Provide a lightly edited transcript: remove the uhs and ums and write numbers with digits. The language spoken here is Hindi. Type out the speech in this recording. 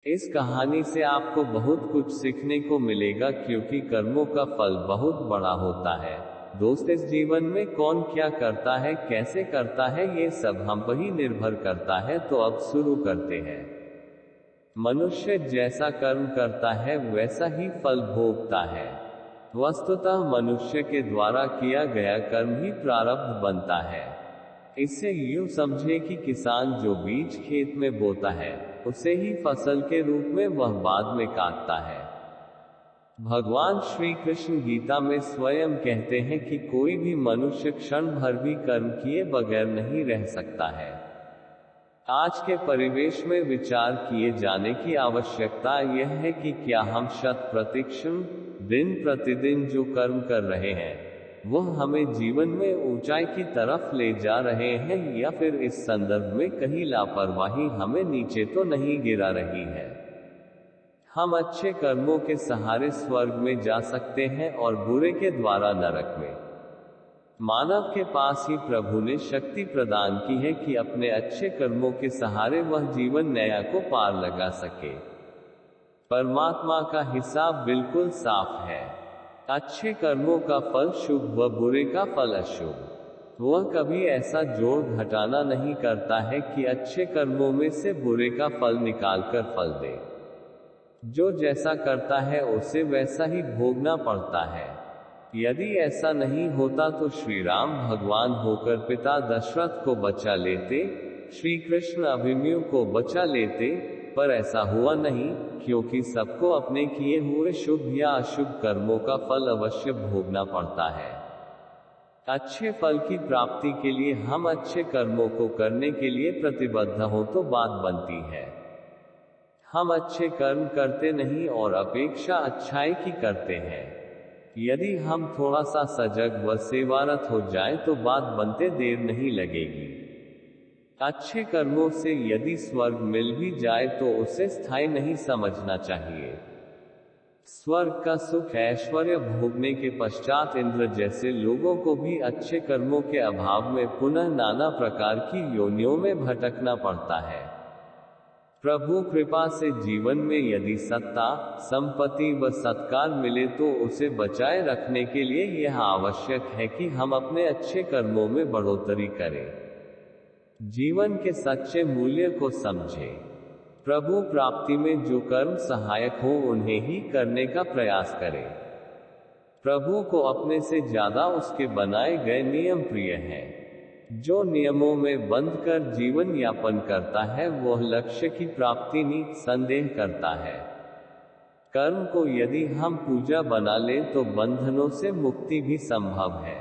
इस कहानी से आपको बहुत कुछ सीखने को मिलेगा, क्योंकि कर्मों का फल बहुत बड़ा होता है। दोस्त, इस जीवन में कौन क्या करता है, कैसे करता है, ये सब हम पर ही निर्भर करता है। तो अब शुरू करते हैं। मनुष्य जैसा कर्म करता है वैसा ही फल भोगता है। वस्तुतः मनुष्य के द्वारा किया गया कर्म ही प्रारब्ध बनता है। इसे यूं समझे कि किसान जो बीज खेत में बोता है, उसे ही फसल के रूप में वह बाद में काटता है। भगवान श्री कृष्ण गीता में स्वयं कहते हैं कि कोई भी मनुष्य क्षण भर भी कर्म किए बगैर नहीं रह सकता है। आज के परिवेश में विचार किए जाने की आवश्यकता यह है कि क्या हम शत प्रतिक्षण दिन प्रतिदिन जो कर्म कर रहे हैं, वह हमें जीवन में ऊंचाई की तरफ ले जा रहे हैं, या फिर इस संदर्भ में कहीं लापरवाही हमें नीचे तो नहीं गिरा रही है। हम अच्छे कर्मों के सहारे स्वर्ग में जा सकते हैं और बुरे के द्वारा नरक में। मानव के पास ही प्रभु ने शक्ति प्रदान की है कि अपने अच्छे कर्मों के सहारे वह जीवन नया को पार लगा सके। परमात्मा का हिसाब बिल्कुल साफ है। अच्छे कर्मों का फल शुभ व बुरे का फल अशुभ। वह कभी ऐसा जोड़ घटाना नहीं करता है कि अच्छे कर्मों में से बुरे का फल निकालकर फल दे। जो जैसा करता है उसे वैसा ही भोगना पड़ता है। यदि ऐसा नहीं होता तो श्री राम भगवान होकर पिता दशरथ को बचा लेते, श्री कृष्ण अभिमन्यु को बचा लेते, पर ऐसा हुआ नहीं, क्योंकि सबको अपने किए हुए शुभ या अशुभ कर्मों का फल अवश्य भोगना पड़ता है। अच्छे फल की प्राप्ति के लिए हम अच्छे कर्मों को करने के लिए प्रतिबद्ध हो तो बात बनती है। हम अच्छे कर्म करते नहीं और अपेक्षा अच्छाई की करते हैं। यदि हम थोड़ा सा सजग व सेवारत हो जाए तो बात बनते देर नहीं लगेगी। अच्छे कर्मों से यदि स्वर्ग मिल भी जाए तो उसे स्थायी नहीं समझना चाहिए। स्वर्ग का सुख ऐश्वर्य भोगने के पश्चात इंद्र जैसे लोगों को भी अच्छे कर्मों के अभाव में पुनः नाना प्रकार की योनियों में भटकना पड़ता है। प्रभु कृपा से जीवन में यदि सत्ता, संपत्ति व सत्कार मिले तो उसे बचाए रखने के लिए यह आवश्यक है कि हम अपने अच्छे कर्मों में बढ़ोतरी करें। जीवन के सच्चे मूल्य को समझें। प्रभु प्राप्ति में जो कर्म सहायक हो उन्हें ही करने का प्रयास करें। प्रभु को अपने से ज्यादा उसके बनाए गए नियम प्रिय हैं। जो नियमों में बंध कर जीवन यापन करता है वह लक्ष्य की प्राप्ति निसंदेह करता है। कर्म को यदि हम पूजा बना लें तो बंधनों से मुक्ति भी संभव है।